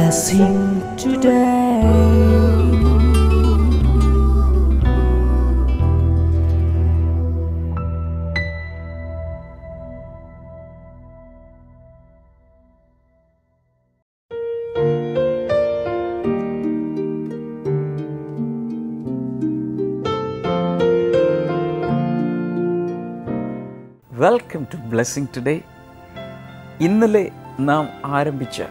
blessing today. Welcome to blessing today. ഇന്നലെ നാം ആരംഭിച്ച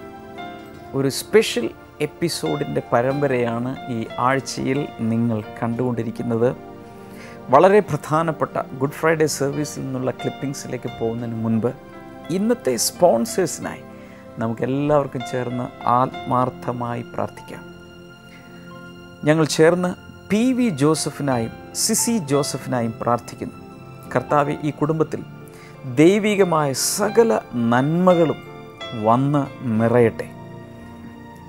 ഒരു സ്പെഷ്യൽ എപ്പിസോഡിൻ്റെ പരമ്പരയാണ് ഈ ആഴ്ചയിൽ നിങ്ങൾ കണ്ടുകൊണ്ടിരിക്കുന്നത്. വളരെ പ്രധാനപ്പെട്ട ഗുഡ് ഫ്രൈഡേ സർവീസിൽ നിന്നുള്ള ക്ലിപ്പിങ്സിലേക്ക് പോകുന്നതിന് മുൻപ് ഇന്നത്തെ സ്പോൺസേഴ്സിനായി നമുക്കെല്ലാവർക്കും ചേർന്ന് ആത്മാർത്ഥമായി പ്രാർത്ഥിക്കാം. ഞങ്ങൾ ചേർന്ന് PV ജോസഫിനായും സിസി ജോസഫിനായും പ്രാർത്ഥിക്കുന്നു. കർത്താവെ, ഈ കുടുംബത്തിൽ ദൈവികമായ സകല നന്മകളും വന്ന് നിറയട്ടെ.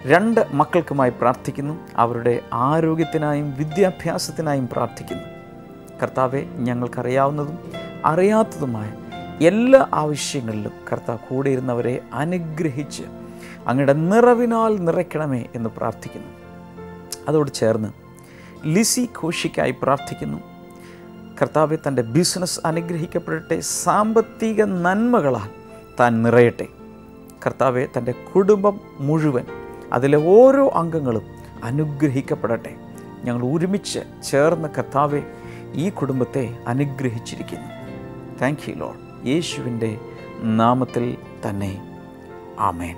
2 മക്കൾക്കുമായി പ്രാർത്ഥിക്കുന്നു. അവരുടെ ആരോഗ്യത്തിനായും വിദ്യാഭ്യാസത്തിനായും പ്രാർത്ഥിക്കുന്നു. കർത്താവെ, ഞങ്ങൾക്കറിയാവുന്നതും അറിയാത്തതുമായ എല്ലാ ആവശ്യങ്ങളിലും കർത്താവ് കൂടെ ഇരുന്നവരെ അനുഗ്രഹിച്ച് അങ്ങയുടെ നിറവിനാൽ നിറയ്ക്കണമേ എന്ന് പ്രാർത്ഥിക്കുന്നു. അതോട് ചേർന്ന് ലിസി ഘോഷിക്കായി പ്രാർത്ഥിക്കുന്നു. കർത്താവെ, തൻ്റെ ബിസിനസ് അനുഗ്രഹിക്കപ്പെടട്ടെ, സാമ്പത്തിക നന്മകളാൽ താൻ നിറയട്ടെ. കർത്താവെ, തൻ്റെ കുടുംബം മുഴുവൻ, അതിലെ ഓരോ അംഗങ്ങളും അനുഗ്രഹിക്കപ്പെടട്ടെ. ഞങ്ങൾ ഒരുമിച്ച് ചേർന്ന് കർത്താവെ ഈ കുടുംബത്തെ അനുഗ്രഹിച്ചിരിക്കുന്നു. Thank you Lord. യേശുവിൻ്റെ നാമത്തിൽ തന്നെ ആമേൻ.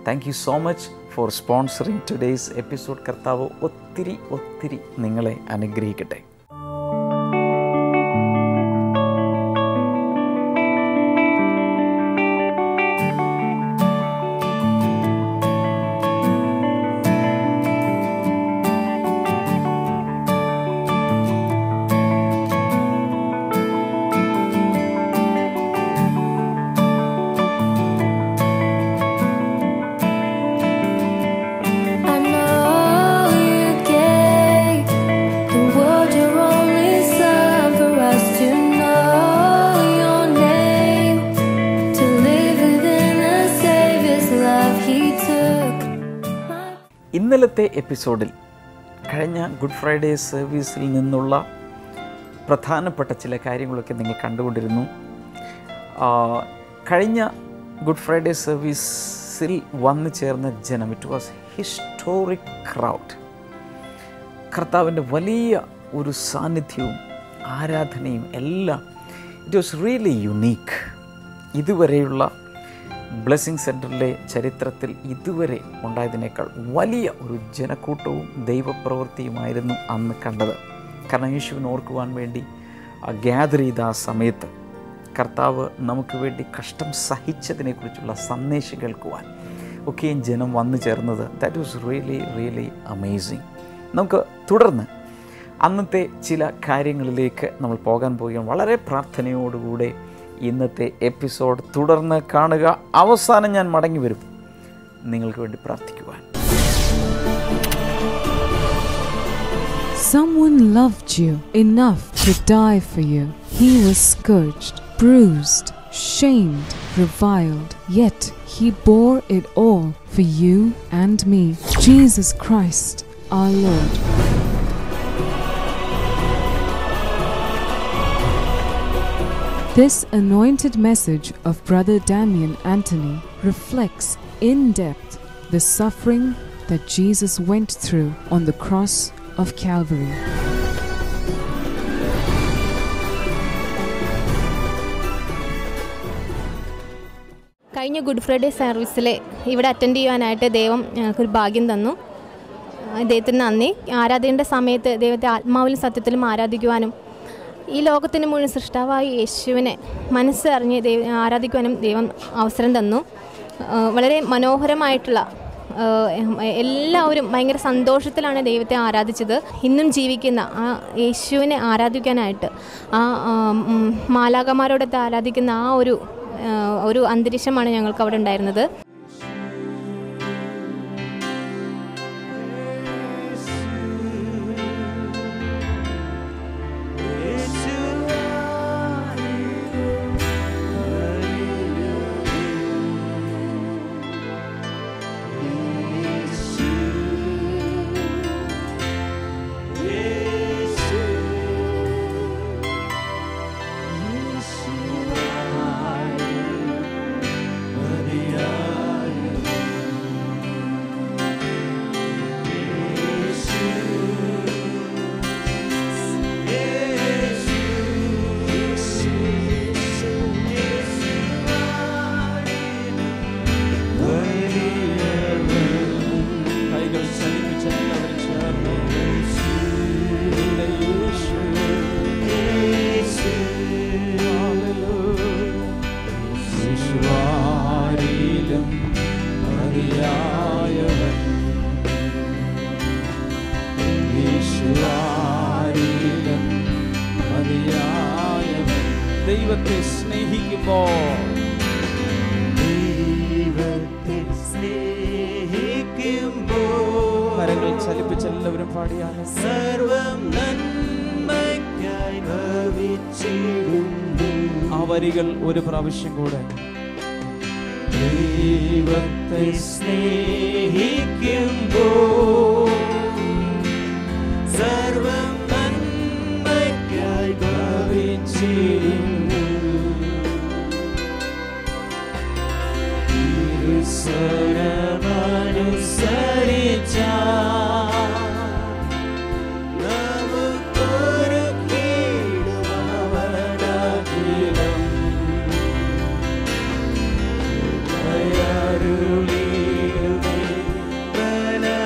Thank you so much for sponsoring today's episode. കർത്താവ് ഒത്തിരി നിങ്ങളെ അനുഗ്രഹിക്കട്ടെ. ഇന്നലത്തെ എപ്പിസോഡിൽ കഴിഞ്ഞ ഗുഡ് ഫ്രൈഡേ സർവീസിൽ നിന്നുള്ള പ്രധാനപ്പെട്ട ചില കാര്യങ്ങളൊക്കെ നിങ്ങൾ കണ്ടുകൊണ്ടിരുന്നു. കഴിഞ്ഞ ഗുഡ് ഫ്രൈഡേ സർവീസിൽ വന്നു ചേർന്ന ജനം, ഇറ്റ് വാസ് ഹിസ്റ്റോറിക് ക്രൗഡ്. കർത്താവിൻ്റെ വലിയ ഒരു സാന്നിധ്യവും ആരാധനയും എല്ലാം, ഇറ്റ് വാസ് റിയലി യുണീക്ക്. ഇതുവരെയുള്ള ബ്ലെസ്സിങ് സെൻറ്ററിലെ ചരിത്രത്തിൽ ഇതുവരെ ഉണ്ടായതിനേക്കാൾ വലിയ ഒരു ജനക്കൂട്ടവും ദൈവപ്രവൃത്തിയുമായിരുന്നു അന്ന് കണ്ടത്. കാരണം യേശുവിനെ ഓർക്കുവാൻ വേണ്ടി ഗ്യാദർ ചെയ്ത ആ സമയത്ത് കർത്താവ് നമുക്ക് വേണ്ടി കഷ്ടം സഹിച്ചതിനെക്കുറിച്ചുള്ള സന്ദേശം കേൾക്കുവാൻ ഒക്കെയും ജനം വന്നു ചേർന്നത്, ദാറ്റ് വാസ് റിയലി അമേസിങ്. നമുക്ക് തുടർന്ന് അന്നത്തെ ചില കാര്യങ്ങളിലേക്ക് നമ്മൾ പോകാൻ പോവുകയാണ്. വളരെ പ്രാർത്ഥനയോടുകൂടെ ഇന്നത്തെ എപ്പിസോഡ് തുടർന്ന് കാണുക. അവസാനം ഞാൻ മടങ്ങി വരും നിങ്ങൾക്ക് വേണ്ടി പ്രാർത്ഥിക്കുവാൻ. Someone loved you enough to die for you. He was scourged, bruised, shamed, reviled, yet he bore it all for you and me. Jesus Christ, our Lord. This anointed message of Brother Damian Anthony reflects in depth the suffering that Jesus went through on the cross of Calvary. കഴിഞ്ഞ good Friday സർവീസിൽ ഇവിടെ attend ചെയ്യാനായിട്ട് ദൈവം ഞങ്ങൾക്കൊരു ഭാഗ്യം തന്നു. ദൈവത്തിന് നന്ദി. ആരാധനയുടെ സമയത്ത് ദൈവത്തെ ആത്മാവിലും സത്യത്തിലും ആരാധിക്കുവാനും ഈ ലോകത്തിന് മുഴുവൻ സൃഷ്ടാവായ യേശുവിനെ മനസ്സറിഞ്ഞ് ആരാധിക്കുവാനും ദൈവം അവസരം തന്നു. വളരെ മനോഹരമായിട്ടുള്ള, എല്ലാവരും ഭയങ്കര സന്തോഷത്തിലാണ് ദൈവത്തെ ആരാധിച്ചത്. ഇന്നും ജീവിക്കുന്ന ആ യേശുവിനെ ആരാധിക്കാനായിട്ട്, ആ മാലാഖമാരോടൊത്ത് ആരാധിക്കുന്ന ആ ഒരു അന്തരീക്ഷമാണ് ഞങ്ങൾക്ക് അവിടെ ഉണ്ടായിരുന്നത്. ദൈവത്തെ സ്നേഹിക്കുമ്പോൾ കരങ്ങൾ ചലിപ്പിച്ച് എല്ലാവരും പാടിയാണ്. സർവം നന്മയ്ക്കായി ഭവിച്ചിടുന്നു. ആ വരികൾ ഒരു പ്രാവശ്യം കൂടെ. ദൈവത്തെ സ്നേഹിക്കുമ്പോൾ സർവം നന്മയ്ക്കായി ഭവിച്ചിടുന്നു. സ്വരമനുസരിച്ച നമുക്കൊരു കീടുമവനഖിലം ദയരുളിയുമേ ബലമണിക്കുമേ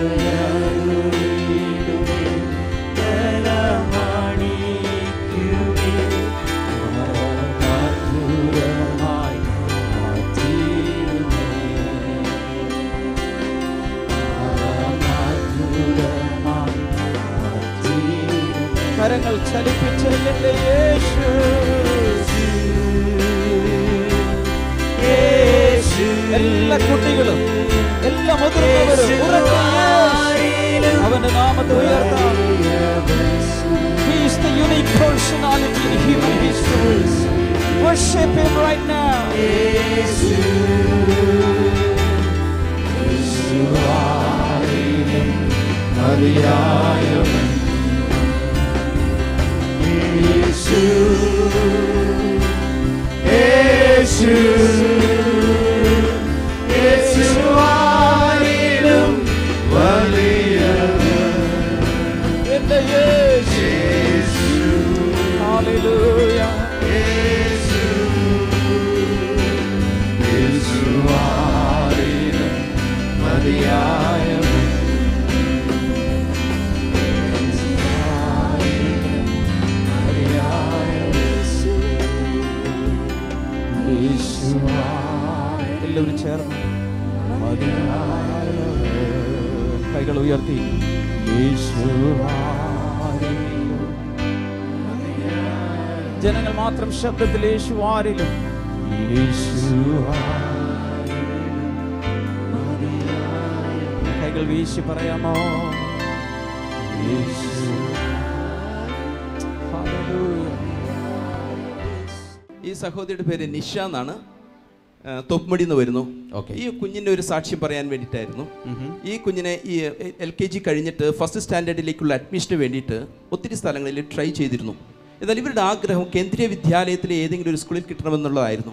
ദയരുളിയുമേ ബലമണിക്കുമേ കരങ്ങൾ ചലിപ്പിച്ചെല്ലിന്റെ യേശു എല്ലാ കുട്ടികളും എല്ലാ മുതിർന്നവരും അവന്റെ നാമത്തെ ഉയർത്താം. He is the unique personality in human history. Worship him right now. Hallelujah. എല്ലാവരും ചേർന്ന് കൈകൾ ഉയർത്തി ജനങ്ങൾ മാത്രം ശബ്ദത്തിൽ യേശുവാരിലും കൈകൾ വീശി പറയാമോ? ഈ സഹോദരിയുടെ പേര് നിഷ എന്നാണ്. തൊപ്മടി എന്ന് വരുന്നു. ഈ കുഞ്ഞിൻ്റെ ഒരു സാക്ഷ്യം പറയാൻ വേണ്ടിയിട്ടായിരുന്നു. ഈ കുഞ്ഞിനെ ഈ LKG കഴിഞ്ഞിട്ട് ഫസ്റ്റ് സ്റ്റാൻഡേർഡിലേക്കുള്ള അഡ്മിഷന് വേണ്ടിയിട്ട് ഒത്തിരി സ്ഥലങ്ങളിൽ ട്രൈ ചെയ്തിരുന്നു. എന്നാൽ ഇവരുടെ ആഗ്രഹം കേന്ദ്രീയ വിദ്യാലയത്തിലെ ഏതെങ്കിലും ഒരു സ്കൂളിൽ കിട്ടണമെന്നുള്ളതായിരുന്നു.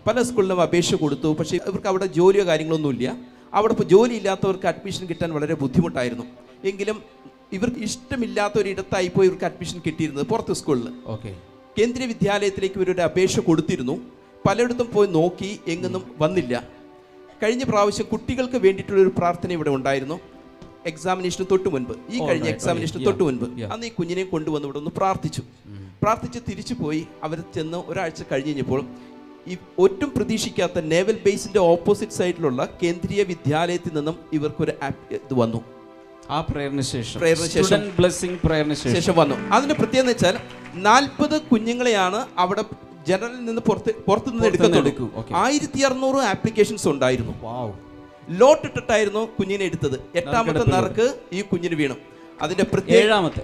പല സ്കൂളിലും അപേക്ഷ കൊടുത്തു. പക്ഷേ ഇവർക്ക് അവിടെ ജോലിയോ കാര്യങ്ങളൊന്നുമില്ല. അവിടെ ഇപ്പോൾ ജോലി ഇല്ലാത്തവർക്ക് അഡ്മിഷൻ കിട്ടാൻ വളരെ ബുദ്ധിമുട്ടായിരുന്നു. എങ്കിലും ഇവർക്ക് ഇഷ്ടമില്ലാത്ത ഒരിടത്തായിപ്പോൾ ഇവർക്ക് അഡ്മിഷൻ കിട്ടിയിരുന്നത് പുറത്ത് സ്കൂളിൽ. കേന്ദ്രീയ വിദ്യാലയത്തിലേക്ക് ഇവരുടെ അപേക്ഷ കൊടുത്തിരുന്നു. പലയിടത്തും പോയി നോക്കി, എങ്ങൊന്നും വന്നില്ല. കഴിഞ്ഞ പ്രാവശ്യം കുട്ടികൾക്ക് വേണ്ടിയിട്ടുള്ളൊരു പ്രാർത്ഥന ഇവിടെ ഉണ്ടായിരുന്നു. എക്സാമിനേഷന് തൊട്ട് മുൻപ്, ഈ കഴിഞ്ഞ എക്സാമിനേഷന് തൊട്ട് മുൻപ് അന്ന് ഈ കുഞ്ഞിനെ കൊണ്ടുവന്ന് ഇവിടെ ഒന്ന് പ്രാർത്ഥിച്ച് തിരിച്ചു പോയി. അവർ ചെന്ന് ഒരാഴ്ച കഴിഞ്ഞപ്പോൾ ഈ ഒട്ടും പ്രതീക്ഷിക്കാത്ത നേവൽ ബേസിന്റെ ഓപ്പോസിറ്റ് സൈഡിലുള്ള കേന്ദ്രീയ വിദ്യാലയത്തിൽ നിന്നും ഇവർക്കൊരു ഇത് വന്നു. ആ പ്രേയറിന് ശേഷം വന്നു. അതിന്റെ പ്രത്യേകത വെച്ചാൽ 40 കുഞ്ഞുങ്ങളെയാണ് അവിടെ ജനറലിൽ നിന്ന് പുറത്തു നിന്ന് എടുക്കുന്നുള്ളൂ. 1600 ആപ്ലിക്കേഷൻസ് ഉണ്ടായിരുന്നു. ലോട്ട് ഇട്ടിട്ടായിരുന്നു കുഞ്ഞിനെ എടുത്തത്. 8ാമത്തെ നറുക്ക് ഈ കുഞ്ഞിന് വീണു. അതിന്റെ ഏഴാമത്തെ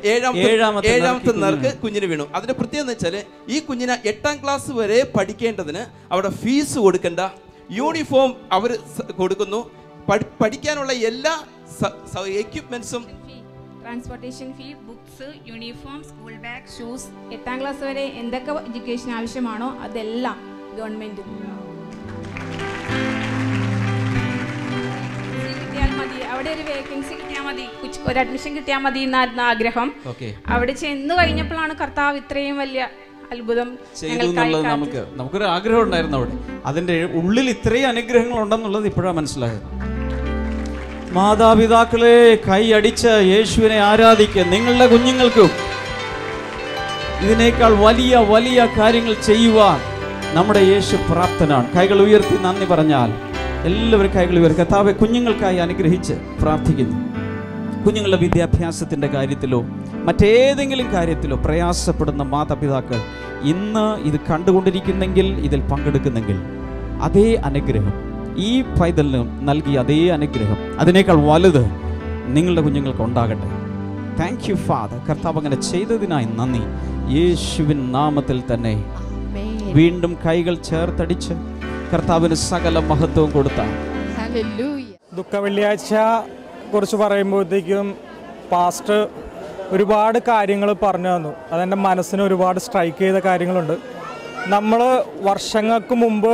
നറുക്ക് കുഞ്ഞിന് വീണു. അതിന്റെ പ്രത്യേകത വെച്ചാൽ ഈ കുഞ്ഞിന് 8ാം ക്ലാസ് വരെ പഠിക്കേണ്ടതിന് അവിടെ ഫീസ് കൊടുക്കണ്ട, യൂണിഫോം അവർ കൊടുക്കുന്നു. പഠിക്കാനുള്ള എല്ലാ എക്യുപ്മെന്റ്സും, transportation fee, books, uniform, school bag, shoes, 8ാം ക്ലാസ് വരെ എന്തൊക്കെ എഡ്യൂക്കേഷൻ ആവശ്യമാണോ അതെല്ലാം ഗവൺമെന്റ് കിട്ടിയാൽ മതി. അവിടെ ഒരു വേക്കൻസി കിട്ടിയാൽ മതി, ഒരു അഡ്മിഷൻ കിട്ടിയാൽ മതി എന്നായിരുന്നു ആഗ്രഹം. അവിടെ ചെന്ന് കഴിഞ്ഞപ്പോഴാണ് കർത്താവ് ഇത്രയും വലിയ അത്ഭുതം നമുക്കൊരു ആഗ്രഹം ഉണ്ടായിരുന്നു. അവിടെ അതിന്റെ ഉള്ളിൽ ഇത്രയും അനുഗ്രഹങ്ങൾ ഉണ്ടെന്നുള്ളത് ഇപ്പോഴാണ് മനസ്സിലായത്. മാതാപിതാക്കളെ കൈയടിച്ച് യേശുവിനെ ആരാധിക്കുക. നിങ്ങളുടെ കുഞ്ഞുങ്ങൾക്കും ഇതിനേക്കാൾ വലിയ വലിയ കാര്യങ്ങൾ ചെയ്യുവാൻ നമ്മുടെ യേശു പ്രാപ്തനാണ്. കൈകൾ ഉയർത്തി നന്ദി പറഞ്ഞാൽ എല്ലാവരും കൈകൾ ഉയർത്തി. കർത്താവേ, കുഞ്ഞുങ്ങൾക്കായി അനുഗ്രഹിച്ച് പ്രാർത്ഥിക്കുന്നു. കുഞ്ഞുങ്ങളുടെ വിദ്യാഭ്യാസത്തിൻ്റെ കാര്യത്തിലോ മറ്റേതെങ്കിലും കാര്യത്തിലോ പ്രയാസപ്പെടുന്ന മാതാപിതാക്കൾ ഇന്ന് ഇത് കണ്ടുകൊണ്ടിരിക്കുന്നെങ്കിൽ, ഇതിൽ പങ്കെടുക്കുന്നെങ്കിൽ, അതേ അനുഗ്രഹം ഈ പൈതലിന് നൽകിയ അതേ അനുഗ്രഹം അതിനേക്കാൾ വലുത് നിങ്ങളുടെ കുഞ്ഞുങ്ങൾക്ക് ഉണ്ടാകട്ടെ. Thank you father. കർത്താവ് അങ്ങനെ ചെയ്തതിനായി നന്ദി. യേശുവിൻ നാമത്തിൽ തന്നെ വീണ്ടും കൈകൾ ചേർത്തടിച്ച് കർത്താവിന് സകല മഹത്വവും കൊടുത്ത ദുഃഖ വെള്ളിയാഴ്ച കുറിച്ച് പറയുമ്പോഴത്തേക്കും പാസ്റ്റർ ഒരുപാട് കാര്യങ്ങൾ പറഞ്ഞു തന്നു. അതെൻ്റെ മനസ്സിന് ഒരുപാട് സ്ട്രൈക്ക് ചെയ്ത കാര്യങ്ങളുണ്ട്. നമ്മൾ വർഷങ്ങൾക്ക് മുമ്പ്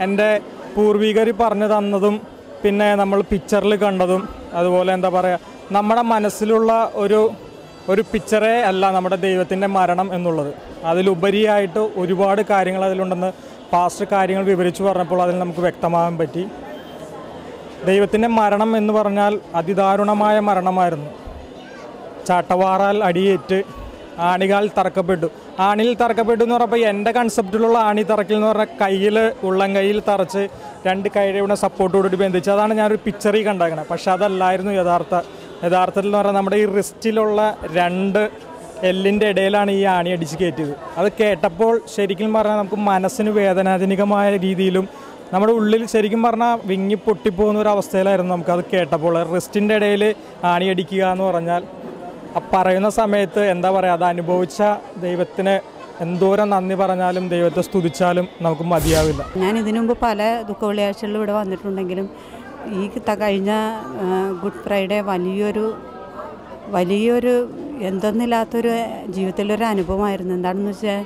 എൻ്റെ പൂർവികർ പറഞ്ഞു തന്നതും പിന്നെ നമ്മൾ പിക്ചറിൽ കണ്ടതും അതുപോലെ എന്താ പറയുക, നമ്മുടെ മനസ്സിലുള്ള ഒരു പിക്ചറേ അല്ല നമ്മുടെ ദൈവത്തിൻ്റെ മരണം എന്നുള്ളത്. അതിലുപരിയായിട്ട് ഒരുപാട് കാര്യങ്ങൾ അതിലുണ്ടെന്ന് പാസ്റ്റർ കാര്യങ്ങൾ വിവരിച്ചു പറഞ്ഞപ്പോൾ അതിൽ നമുക്ക് വ്യക്തമാകാൻ പറ്റി. ദൈവത്തിൻ്റെ മരണം എന്ന് പറഞ്ഞാൽ അതിദാരുണമായ മരണമായിരുന്നു. ചാട്ടവാറാൽ അടിയേറ്റ് ആണികാൽ തറക്കപ്പെട്ടു. ആണിയിൽ തറക്കപ്പെട്ടു എന്ന് പറഞ്ഞപ്പോൾ എൻ്റെ കൺസെപ്റ്റിലുള്ള ആണി തറക്കിൽ എന്ന് പറഞ്ഞാൽ കയ്യിൽ ഉള്ളം കയ്യിൽ തറച്ച് രണ്ട് കൈയുടെ സപ്പോർട്ടോടുകൂടി ബന്ധിച്ച്, അതാണ് ഞാനൊരു പിക്ചറിൽ കണ്ടാക്കുന്നത്. പക്ഷെ അതല്ലായിരുന്നു യഥാർത്ഥത്തിൽ എന്ന് പറഞ്ഞാൽ നമ്മുടെ ഈ റിസ്റ്റിലുള്ള രണ്ട് എല്ലിൻ്റെ ഇടയിലാണ് ഈ ആണി അടിച്ച് കയറ്റിയത്. അത് കേട്ടപ്പോൾ ശരിക്കും പറഞ്ഞാൽ നമുക്ക് മനസ്സിന് വേദനാജനകമായ രീതിയിലും നമ്മുടെ ഉള്ളിൽ ശരിക്കും പറഞ്ഞാൽ വിങ്ങി പൊട്ടിപ്പോകുന്ന ഒരു അവസ്ഥയിലായിരുന്നു നമുക്കത് കേട്ടപ്പോൾ. റിസ്റ്റിൻ്റെ ഇടയിൽ ആണി അടിക്കുക എന്ന് പറഞ്ഞാൽ പറയുന്ന സമയത്ത് എന്താ പറയുക, അത് അനുഭവിച്ച ദൈവത്തിന് എന്തോരം നന്ദി പറഞ്ഞാലും ദൈവത്തെ സ്തുതിച്ചാലും നമുക്ക് മതിയാവില്ല. ഞാൻ ഇതിനു മുമ്പ് പല ദുഃഖ വെള്ളിയാഴ്ചകളിലും ഇവിടെ വന്നിട്ടുണ്ടെങ്കിലും ഈ കഴിഞ്ഞ ഗുഡ് ഫ്രൈഡേ വലിയൊരു എന്തൊന്നില്ലാത്തൊരു ജീവിതത്തിലൊരു അനുഭവമായിരുന്നു. എന്താണെന്ന് വെച്ചാൽ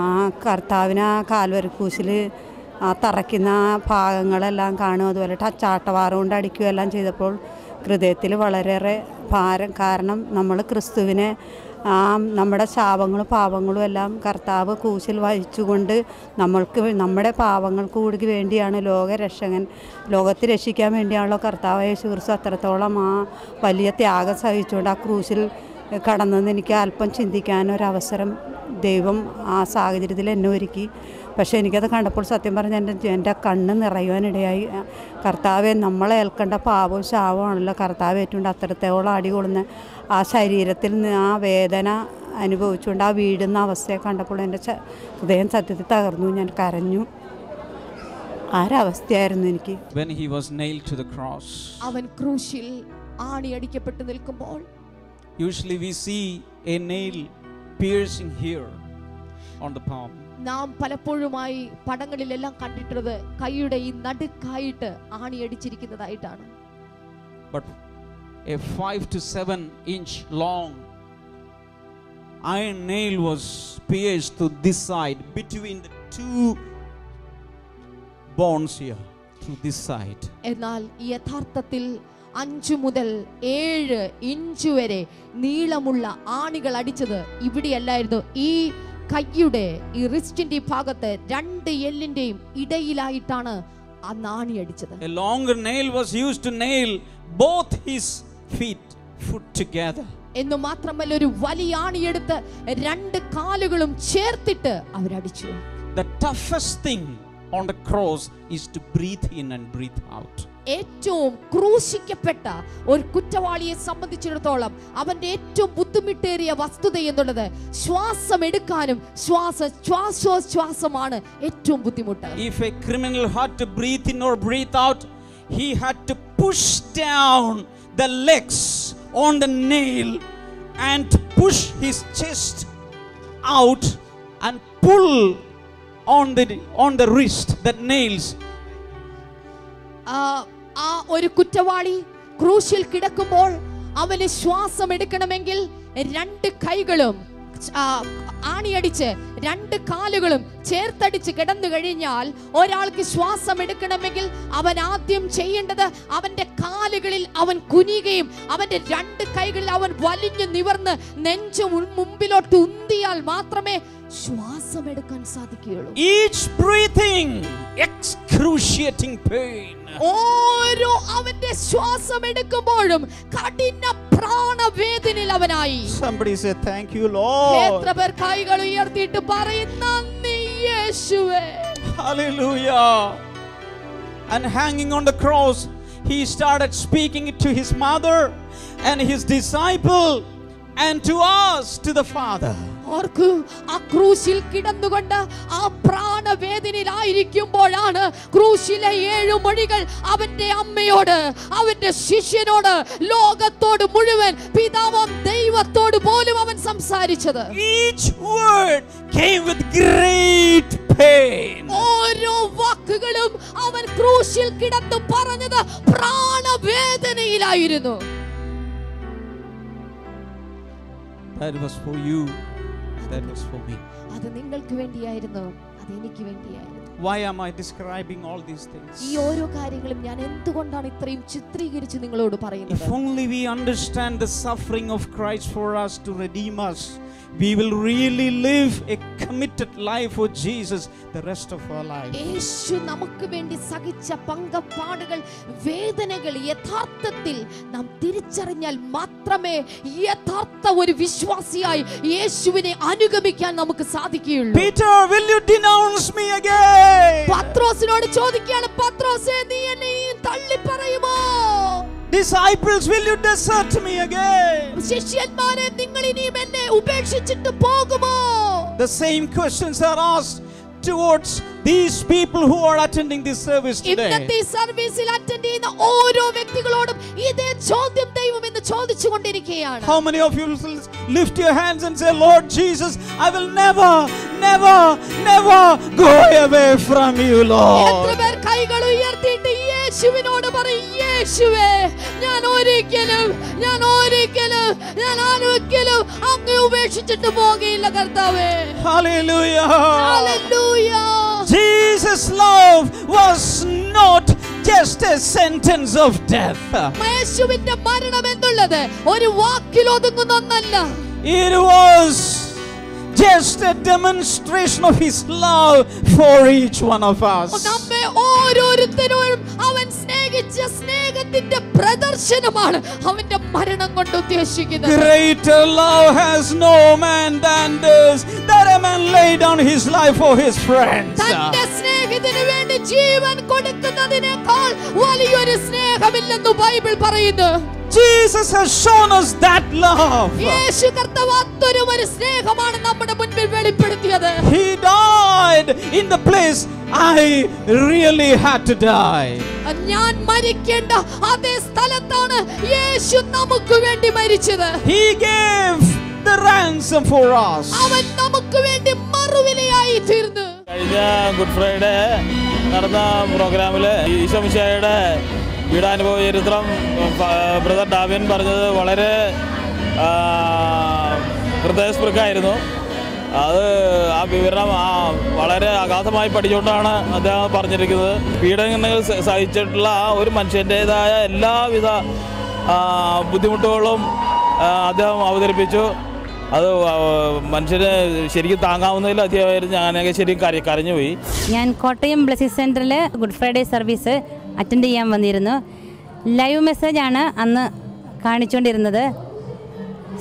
ആ കർത്താവിന് ആ കാൽവരി ക്രൂശിൽ ആ തറയ്ക്കുന്ന ആ ഭാഗങ്ങളെല്ലാം കാണും, അതുപോലെ ചാട്ടവാറ കൊണ്ട് അടിക്കുകയും എല്ലാം ചെയ്തപ്പോൾ ഹൃദയത്തിൽ വളരെയേറെ ഭാരം. കാരണം നമ്മൾ ക്രിസ്തുവിനെ നമ്മുടെ ശാപങ്ങളും പാപങ്ങളും എല്ലാം കർത്താവ് ക്രൂശിൽ വഹിച്ചുകൊണ്ട് നമ്മുടെ പാപങ്ങൾക്ക് കൂടി വേണ്ടിയാണ് ലോകത്തെ രക്ഷിക്കാൻ വേണ്ടിയാണല്ലോ കർത്താവ് യേശു ക്രിസ്തു അത്രത്തോളം ആ വലിയ ത്യാഗം സഹിച്ചുകൊണ്ട് ആ ക്രൂശിൽ കടന്നെന്ന് എനിക്ക് അല്പം ചിന്തിക്കാനൊരവസരം ദൈവം ആ സാഹചര്യത്തിൽ എന്നെ ഒരുക്കി. പക്ഷേ എനിക്കത് കണ്ടപ്പോൾ സത്യം പറഞ്ഞാൽ എൻ്റെ കണ്ണ് നിറയുവാനിടയായി. കർത്താവെ, നമ്മളെ ഏൽക്കേണ്ട പാപവും ശാപമാണല്ലോ കർത്താവ് ഏറ്റുകൊണ്ട് അത്രത്തോളം അടികൊള്ളുന്ന ആ ശരീരത്തിൽ ആ വേദന അനുഭവിച്ചുകൊണ്ട് ആ വീഴുന്ന അവസ്ഥയെ കണ്ടപ്പോൾ എൻ്റെ ഹൃദയം സത്യത്തിൽ തകർന്നു. ഞാൻ കരഞ്ഞു. ആരവസ്ഥയായിരുന്നു എനിക്ക്. അവൻ ക്രൂശിൽ ആണിയടിക്കപ്പെട്ട് നിൽക്കുമ്പോൾ usually we see a nail piercing here on the palm. നാം പലപ്പോഴുമായി പടങ്ങളിലെല്ലാം കണ്ടിട്ടുള്ളത് കൈയുടെ ഈ നടുക്കായിട്ട് ആണിയടിച്ചിരിക്കുന്നതായിട്ടാണ്. But a 5 to 7 inch long iron nail was pierced to this side between the two bones here, to this side. എന്നാൽ യഥാർത്ഥത്തിൽ 5 മുതൽ 7 ഇഞ്ച് വരെ നീളമുള്ള ആണികൾ അടിച്ചത് ഇവിടെയല്ലായിരുന്നു. ഈ കൈയുടെ ഈ റിസ്റ്റിന്റെ ഭാഗത്ത് രണ്ട് എല്ലിന്റെയും ഇടയിലായിട്ടാണ് ആ നാണി അടിച്ചത്. A longer nail was used to nail both his foot together. എന്ന് മാത്രമല്ല, ഒരു വലിയ ആണിയെടുത്ത് രണ്ട് കാലുകളും ചേർത്തിട്ട് അവരടിച്ചു. The toughest thing on the cross is to breathe in and breathe out. ഏറ്റവും ക്രൂശിക്കപ്പെട്ട ഒരു കുറ്റവാളിയെ സംബന്ധിച്ചിടത്തോളം അവന്റെ ഏറ്റവും ബുദ്ധിമുട്ടേറിയ വസ്തുത എന്നുള്ളത് ശ്വാസം എടുക്കാനും ശ്വാസമാണ് ഏറ്റവും ബുദ്ധിമുട്ട്. If a criminal had to breathe in or breathe out, he had to push down the legs on the nail and push his chest out and pull on the wrist, the nails. ആ ഒരു കുറ്റവാളി ക്രൂശിൽ കിടക്കുമ്പോൾ അവന് ശ്വാസം എടുക്കണമെങ്കിൽ രണ്ട് കൈകളും ആണിയടിച്ച് രണ്ട് കാലുകളും ചേർത്തടിച്ച് കിടന്നു കഴിഞ്ഞാൽ ഒരാൾക്ക് ശ്വാസം എടുക്കണമെങ്കിൽ അവൻ ആദ്യം ചെയ്യേണ്ടത് അവന്റെ കാലുകളിൽ അവൻ കുനിയുകയും അവന്റെ രണ്ട് കൈകളിൽ അവൻ വലിഞ്ഞു നിവർന്ന് നെഞ്ചു മുമ്പിലോട്ട് ഉന്തിയാൽ മാത്രമേ ശ്വാസം എടുക്കാൻ സാധിക്കുകയുള്ളൂ. Each breathing excruciating pain. ഓരോ അവന്റെ ശ്വാസം എടുക്കുമ്പോഴും കഠിന പ്രാണവേദനയിൽ അവനായി. Somebody say thank you Lord. എത്ര പേർ കൈകൾ ഉയർത്തിയിട്ട് പറയും നന്ദി യേശുവേ. Hallelujah. and hanging on the cross, he started speaking to his mother and his disciple and to us, to the Father. ഓർക്ക് ആ ക്രൂശിൽ കിടന്നുകൊണ്ട് ആ പ്രാണവേദനയിലായിരിക്കുമ്പോഴാണ് ക്രൂശിലെ 7 മണികൾ അവന്റെ അമ്മയോട്, അവന്റെ ശിഷ്യനോട്, ലോകത്തോട് മുഴുവൻ, പിതാവാം ദൈവത്തോട് പോലും അവൻ സംസാരിച്ചത്. Each word came with great pain. ഓരോ വാക്കുകളും അവൻ ക്രൂശിൽ കിടന്നു പറഞ്ഞത് പ്രാണവേദനയിലായിരുന്നു. That was for you. That was for me. അത് നിങ്ങൾക്ക് വേണ്ടിയായിരുന്നു, അത് എനിക്ക് വേണ്ടിയായിരുന്നു. Why am I describing all these things? ഈ ഓരോ കാര്യങ്ങളും ഞാൻ എന്തുകൊണ്ടാണ് ഇത്രയും ചിത്രീകരിച്ച് നിങ്ങളോട് പറയുന്നത്? If only we understand the suffering of Christ for us to redeem us, we will really live a committed life for Jesus the rest of our life. യേശു നമുക്ക് വേണ്ടി സഹിച്ച പങ്കപാടുകൾ, വേദനകൾ യഥാർത്ഥത്തിൽ നാം തിരിച്ചറിഞ്ഞാൽ മാത്രമേ യഥാർത്ഥ ഒരു വിശ്വാസിയായി യേശുവിനെ അനുഗമിക്കാൻ നമുക്ക് സാധിക്കുകയുള്ളൂ. Peter, will you denounce me again? പത്രോസിനോട് ചോദിക്കുകയാണ്, പത്രോസേ, നീ എന്നെ തള്ളി പറയുമോ? Disciples, will you desert me again? ശിഷ്യന്മാരെ, നിങ്ങൾ ഇനിയും എന്നെ ഉപേക്ഷിച്ചിട്ട് പോകുമോ? The same questions are asked towards these people who are attending this service today. ഇന്നത്തെ സർവീസിൽ അറ്റൻഡ് ചെയ്യുന്ന ഓരോ വ്യക്തികളോടും ഇതേ ചോദ്യം ദൈവം ഇന്ന് ചോദിച്ചുകൊണ്ടിരിക്കുകയാണ്. How many of you will lift your hands and say, Lord Jesus, I will never, never, never go away from you, Lord? എത്ര പേർ കൈകൾ ഉയർത്തിയിട്ട് യേശുവിനോട് പറയും, യേശുവേ, ഞാൻ ഒരിക്കലും അങ്ങേ ഉപേക്ഷിച്ചിട്ട് പോകയില്ല കർത്താവേ. Hallelujah. Hallelujah. Jesus' love was not just a sentence of death. യേശുവിന്റെ മരണം എന്നുള്ളത് ഒരു വാക്കിൽ ഒതുങ്ങുന്ന ഒന്നല്ല. It was just a demonstration of his love for each one of us. നമ്മെ ഓരോരുത്തരും അവൻ സ്നേഹിച്ച സ്നേഹത്തിന്റെ പ്രദർശനമാണ് അവന്റെ മരണം കൊണ്ട് ഉദ്ദേശിക്കുന്നത്. Greater love has no man than this, that a man lay down his life for his friends. തന്റെ സ്നേഹിതന് വേണ്ടി ജീവൻ കൊടുക്കുന്നതിനേക്കാൾ വലിയൊരു സ്നേഹമില്ലെന്ന് ബൈബിൾ പറയുന്നു. Jesus has shown us that love. യേശു കർത്താവ് അത്തരം ഒരു സ്നേഹമാണ് നമ്മുടെ മുൻപിൽ വെളിപ്പെടുത്തിയത്. He died in the place I really had to die. ഞാൻ മരിക്കേണ്ട അതേ സ്ഥലത്താണ് യേശു നമുക്ക് വേണ്ടി മരിച്ചത്. He gave the ransom for us. അവൻ നമുക്ക് വേണ്ടി മറുവിലയായി തീർന്നു. കഴിഞ്ഞ ഗുഡ് ഫ്രൈഡേ നടന്ന പ്രോഗ്രാമിൽ ഈശോ മിശിഹായുടെ പീഡാനുഭവ ചരിത്രം ബ്രദർ ഡാവിൻ പറഞ്ഞത് വളരെ ഹൃദയസ്പൃക്കായിരുന്നു. അത് ആ വിവരണം വളരെ അഗാധമായി പഠിച്ചുകൊണ്ടാണ് അദ്ദേഹം പറഞ്ഞിരിക്കുന്നത്. പീഡനങ്ങൾ സഹിച്ചിട്ടുള്ള ആ ഒരു മനുഷ്യൻ്റേതായ എല്ലാവിധ ബുദ്ധിമുട്ടുകളും അദ്ദേഹം അവതരിപ്പിച്ചു. അത് മനുഷ്യന് ശരിക്കും താങ്ങാവുന്നതിൽ അധികമായിരുന്നു. ഞാനൊക്കെ ശരിക്കും കരഞ്ഞുപോയി. ഞാൻ കോട്ടയം ബ്ലെസ്സിംഗ് സെൻറ്ററിൽ ഗുഡ് ഫ്രൈഡേ സർവീസ് അറ്റൻഡ് ചെയ്യാൻ വന്നിരുന്നു. ലൈവ് മെസ്സേജാണ് അന്ന് കാണിച്ചുകൊണ്ടിരുന്നത്.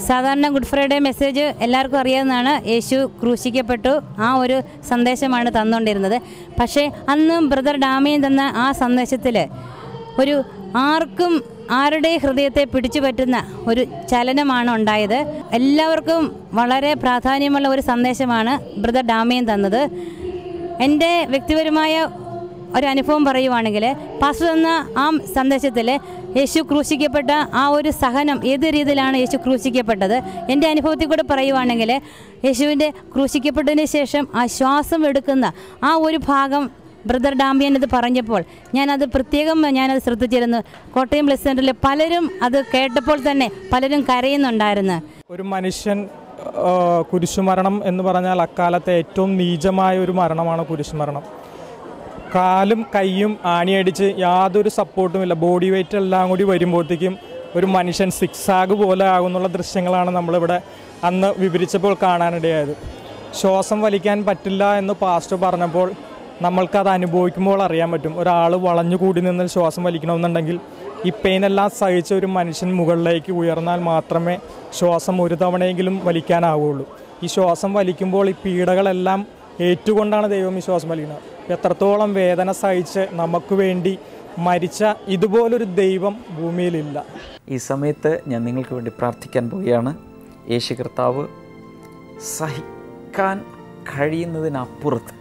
സാധാരണ ഗുഡ് ഫ്രൈഡേ മെസ്സേജ് എല്ലാവർക്കും അറിയാവുന്നതാണ്. യേശു ക്രൂശിക്കപ്പെട്ടു, ആ ഒരു സന്ദേശമാണ് തന്നുകൊണ്ടിരുന്നത്. പക്ഷേ അന്ന് ബ്രദർ ഡാമിയൻ തന്ന ആ സന്ദേശത്തിൽ ഒരു ആർക്കും ആരുടെ ഹൃദയത്തെ പിടിച്ചു പറ്റുന്ന ഒരു ചലനമാണ് ഉണ്ടായത്. എല്ലാവർക്കും വളരെ പ്രാധാന്യമുള്ള ഒരു സന്ദേശമാണ് ബ്രദർ ഡാമിയൻ തന്നത്. എൻ്റെ വ്യക്തിപരമായ ഒരനുഭവം പറയുവാണെങ്കിൽ, പാസ്റ്റർ എന്ന ആ സന്ദേശത്തിൽ യേശു ക്രൂശിക്കപ്പെട്ട ആ ഒരു സഹനം, ഏത് രീതിയിലാണ് യേശു ക്രൂശിക്കപ്പെട്ടത്, എൻ്റെ അനുഭവത്തിൽ കൂടെ പറയുവാണെങ്കിൽ, യേശുവിൻ്റെ ക്രൂശിക്കപ്പെട്ടതിന് ശേഷം ആ ശ്വാസം എടുക്കുന്ന ആ ഒരു ഭാഗം ബ്രദർ ഡാമിയൻ ഇത് പറഞ്ഞപ്പോൾ ഞാനത് പ്രത്യേകം ശ്രദ്ധിച്ചിരുന്നു. കോട്ടയം ബ്ലെസ്സിംഗ് സെൻ്ററിൽ പലരും അത് കേട്ടപ്പോൾ തന്നെ പലരും കരയുന്നുണ്ടായിരുന്നു. ഒരു മനുഷ്യൻ കുരിശുമരണം എന്ന് പറഞ്ഞാൽ അക്കാലത്തെ ഏറ്റവും നീചമായ ഒരു മരണമാണ് കുരിശുമരണം. കാലും കൈയും ആണിയടിച്ച് യാതൊരു സപ്പോർട്ടുമില്ല, ബോഡി വെയിറ്റ് എല്ലാം കൂടി വരുമ്പോഴത്തേക്കും ഒരു മനുഷ്യൻ സിക്സാഗ് പോലെ ആകുന്നുള്ള ദൃശ്യങ്ങളാണ് നമ്മളിവിടെ അന്ന് വിവരിച്ചപ്പോൾ കാണാനിടയായത്. ശ്വാസം വലിക്കാൻ പറ്റില്ല എന്ന് പാസ്റ്റർ പറഞ്ഞപ്പോൾ നമ്മൾക്കത് അനുഭവിക്കുമ്പോൾ അറിയാൻ പറ്റും. ഒരാൾ വളഞ്ഞുകൂടി നിന്ന് ശ്വാസം വലിക്കണമെന്നുണ്ടെങ്കിൽ ഈ പെയിനെല്ലാം സഹിച്ച ഒരു മനുഷ്യൻ മുകളിലേക്ക് ഉയർന്നാൽ മാത്രമേ ശ്വാസം ഒരു തവണയെങ്കിലും വലിക്കാനാവുകയുള്ളൂ. ഈ ശ്വാസം വലിക്കുമ്പോൾ ഈ പീഡകളെല്ലാം ഏറ്റുകൊണ്ടാണ് ദൈവം ഈ ശ്വാസം വലിക്കുന്നത്. എത്രത്തോളം വേദന സഹിച്ച് നമുക്ക് വേണ്ടി മരിച്ച ഇതുപോലൊരു ദൈവം ഭൂമിയിലില്ല. ഈ സമയത്ത് ഞാൻ നിങ്ങൾക്ക് വേണ്ടി പ്രാർത്ഥിക്കാൻ പോവുകയാണ്. യേശു കർത്താവ് സഹിക്കാൻ കഴിയുന്നതിനപ്പുറത്ത്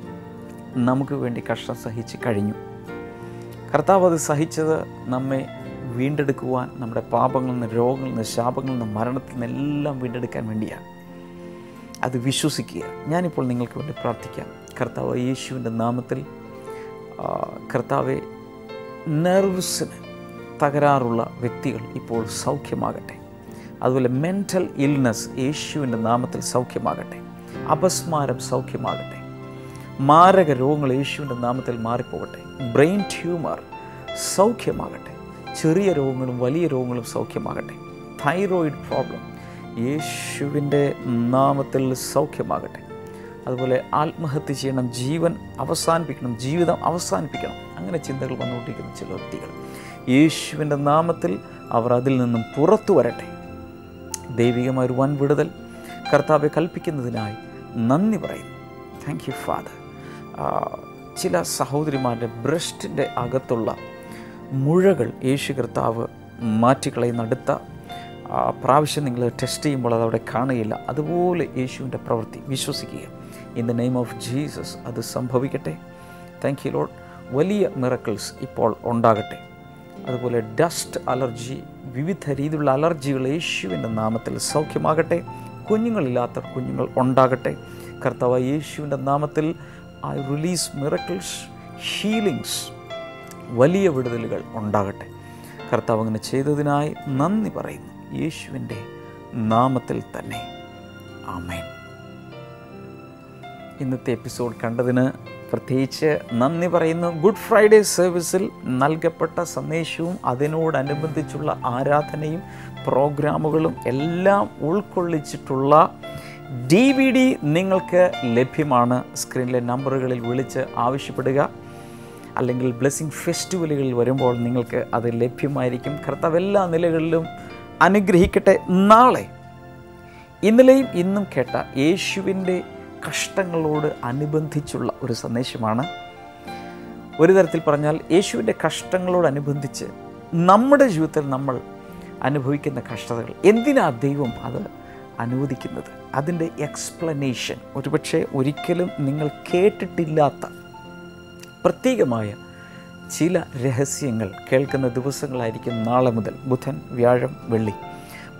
നമുക്ക് വേണ്ടി കഷ്ടം സഹിച്ച് കഴിഞ്ഞു. കർത്താവ് അത് സഹിച്ചത് നമ്മെ വീണ്ടെടുക്കുവാൻ, നമ്മുടെ പാപങ്ങളിൽ നിന്ന്, രോഗങ്ങളിൽ നിന്ന്, ശാപങ്ങളിൽ നിന്ന്, മരണത്തിൽ നിന്നെല്ലാം വീണ്ടെടുക്കാൻ വേണ്ടിയാണ്. അത് വിശ്വസിക്കുക. ഞാനിപ്പോൾ നിങ്ങൾക്ക് വേണ്ടി പ്രാർത്ഥിക്കാം. കർത്താവ് യേശുവിൻ്റെ നാമത്തിൽ കർത്താവെ, നെർവ്സിന് തകരാറുള്ള വ്യക്തികൾ ഇപ്പോൾ സൗഖ്യമാകട്ടെ. അതുപോലെ മെൻ്റൽ ഇൽനെസ് യേശുവിൻ്റെ നാമത്തിൽ സൗഖ്യമാകട്ടെ. അപസ്മാരം സൗഖ്യമാകട്ടെ. മാരക രോഗങ്ങൾ യേശുവിൻ്റെ നാമത്തിൽ മാറിപ്പോകട്ടെ. ബ്രെയിൻ ട്യൂമർ സൗഖ്യമാകട്ടെ. ചെറിയ രോഗങ്ങളും വലിയ രോഗങ്ങളും സൗഖ്യമാകട്ടെ. തൈറോയിഡ് പ്രോബ്ലം യേശുവിൻ്റെ നാമത്തിൽ സൗഖ്യമാകട്ടെ. അതുപോലെ ആത്മഹത്യ ചെയ്യണം, ജീവൻ അവസാനിപ്പിക്കണം, ജീവിതം അവസാനിപ്പിക്കണം, അങ്ങനെ ചിന്തകൾ വന്നുകൊണ്ടിരിക്കുന്ന ചില വ്യക്തികൾ യേശുവിൻ്റെ നാമത്തിൽ അവർ അതിൽ നിന്നും പുറത്തു വരട്ടെ. ദൈവികമായ ഒരു വൻ വിടുതൽ കർത്താവെ കൽപ്പിക്കുന്നതിനായി നന്ദി പറയുന്നു. Thank you father. ചില സഹോദരിമാരുടെ ബ്രസ്റ്റിൻ്റെ അകത്തുള്ള മുഴകൾ യേശു കർത്താവ് മാറ്റിക്കളയുന്ന അടുത്ത പ്രാവശ്യം നിങ്ങൾ ടെസ്റ്റ് ചെയ്യുമ്പോൾ അതവിടെ കാണുകയില്ല. അതുപോലെ യേശുവിൻ്റെ പ്രവൃത്തി വിശ്വസിക്കുക. In the name of Jesus അത് സംഭവിക്കട്ടെ. Thank you Lord. വലിയ മിറക്കിൾസ് ഇപ്പോൾ ഉണ്ടാകട്ടെ. അതുപോലെ ഡസ്റ്റ് അലർജി, വിവിധ രീതിയിലുള്ള അലർജികൾ യേശുവിൻ്റെ നാമത്തിൽ സൗഖ്യമാകട്ടെ. കുഞ്ഞുങ്ങളില്ലാത്ത കുഞ്ഞുങ്ങൾ ഉണ്ടാകട്ടെ. കർത്താവ് യേശുവിൻ്റെ നാമത്തിൽ ഐ റിലീസ് മിറക്കിൾസ്, ഹീലിങ്സ്, വലിയ വിടുതലുകൾ ഉണ്ടാകട്ടെ. കർത്താവ് അങ്ങനെ ചെയ്തതിനായി നന്ദി പറയുന്നു, യേശുവിൻ്റെ നാമത്തിൽ തന്നെ. ആമേൻ. ഇന്നത്തെ എപ്പിസോഡ് കണ്ടതിന് പ്രത്യേകിച്ച് നന്ദി പറയുന്നു. ഗുഡ് ഫ്രൈഡേ സർവീസിൽ നൽകപ്പെട്ട സന്ദേശവും അതിനോടനുബന്ധിച്ചുള്ള ആരാധനയും പ്രോഗ്രാമുകളും എല്ലാം ഉൾക്കൊള്ളിച്ചിട്ടുള്ള DVD നിങ്ങൾക്ക് ലഭ്യമാണ്. സ്ക്രീനിലെ നമ്പറുകളിൽ വിളിച്ച് ആവശ്യപ്പെടുക. അല്ലെങ്കിൽ ബ്ലെസ്സിങ് ഫെസ്റ്റിവലുകളിൽ വരുമ്പോൾ നിങ്ങൾക്ക് അത് ലഭ്യമായിരിക്കും. കർത്താവ് എല്ലാ നിലകളിലും അനുഗ്രഹിക്കട്ടെ. നാളെ ഇന്നലെയും ഇന്നും കേട്ട യേശുവിൻ്റെ കഷ്ടങ്ങളോട് അനുബന്ധിച്ചുള്ള ഒരു സന്ദേശമാണ്. ഒരു തരത്തിൽ പറഞ്ഞാൽ യേശുവിൻ്റെ കഷ്ടങ്ങളോടനുബന്ധിച്ച് നമ്മുടെ ജീവിതത്തിൽ നമ്മൾ അനുഭവിക്കുന്ന കഷ്ടതകൾ, എന്തിനാ ദൈവം അത് അനുവദിക്കുന്നത്, അതിൻ്റെ എക്സ്പ്ലനേഷൻ, ഒരുപക്ഷെ ഒരിക്കലും നിങ്ങൾ കേട്ടിട്ടില്ലാത്ത പ്രത്യേകമായ ചില രഹസ്യങ്ങൾ കേൾക്കുന്ന ദിവസങ്ങളായിരിക്കും നാളെ മുതൽ. ബുധൻ, വ്യാഴം, വെള്ളി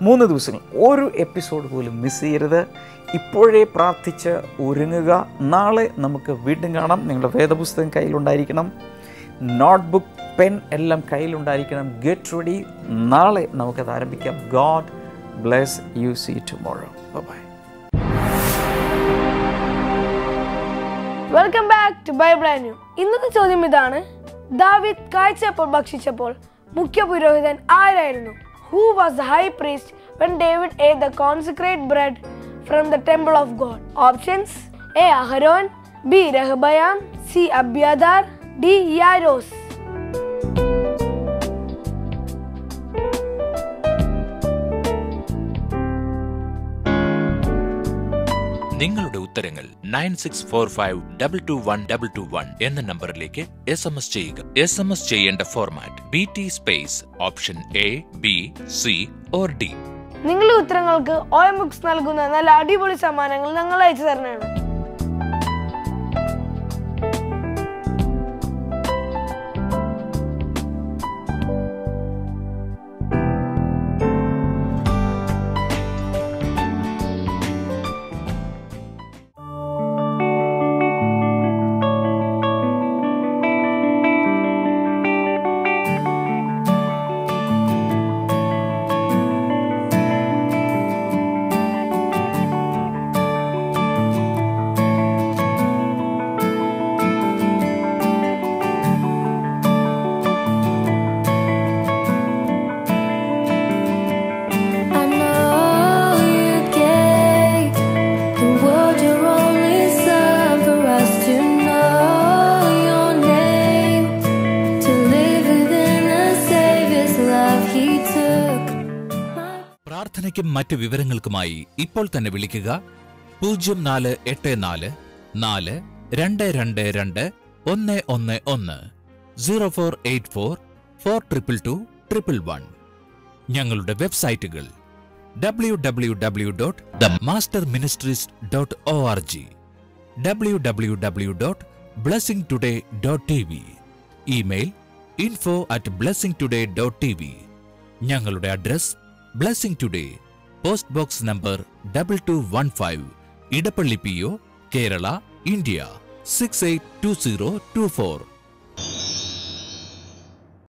3 ദിവസങ്ങൾ. ഒരു എപ്പിസോഡ് പോലും മിസ് ചെയ്യരുത്. ഇപ്പോഴേ പ്രാർത്ഥിച്ച് ഒരുങ്ങുക. നാളെ നമുക്ക് വീണ്ടും കാണാം. നിങ്ങളുടെ വേദപുസ്തകം കയ്യിലുണ്ടായിരിക്കണം, നോട്ട്ബുക്ക്, പെൻ എല്ലാം കയ്യിലുണ്ടായിരിക്കണം. Get ready. നാളെ നമുക്കത് ആരംഭിക്കാം. God bless you. See you tomorrow. Bye. Welcome back to Bible and new. ഇന്നത്തെ ചോദ്യം ഇതാണ്: ദാവീദ് കാഴ്ചയപ്പോൾ ഭക്ഷിച്ചപ്പോൾ മുഖ്യ പുരോഹിതൻ ആരായിരുന്നു? Who was the high priest when David ate the consecrated bread from the temple of God? Options: A. Aharon, B. Rehabiam, C. Abiathar, D. Yaros. നിങ്ങളുടെ ഉത്തരങ്ങൾ 9645221221 എന്ന നമ്പറിലേക്ക് SMS ചെയ്യുക. SMS ചെയ്യേണ്ട format BT space option A, B, C or D. നിങ്ങളുടെ ഉത്തരങ്ങൾക്ക് OM books നൽകുന്ന നല്ല അടിപൊളി സമ്മാനങ്ങൾ ഞങ്ങൾ അയച്ചു തരണമാണ്. പ്രാർത്ഥനയ്ക്കും മറ്റ് വിവരങ്ങൾക്കുമായി ഇപ്പോൾ തന്നെ വിളിക്കുക 0484 4 222 111 0484 42221. ഞങ്ങളുടെ വെബ്സൈറ്റുകൾ www.themasterministries.org, www.blessingtoday.tv, ഇമെയിൽ info@blessingtoday.tv. ഞങ്ങളുടെ address blessing today, post box number 2215, Edappally PO, Kerala, India 682024.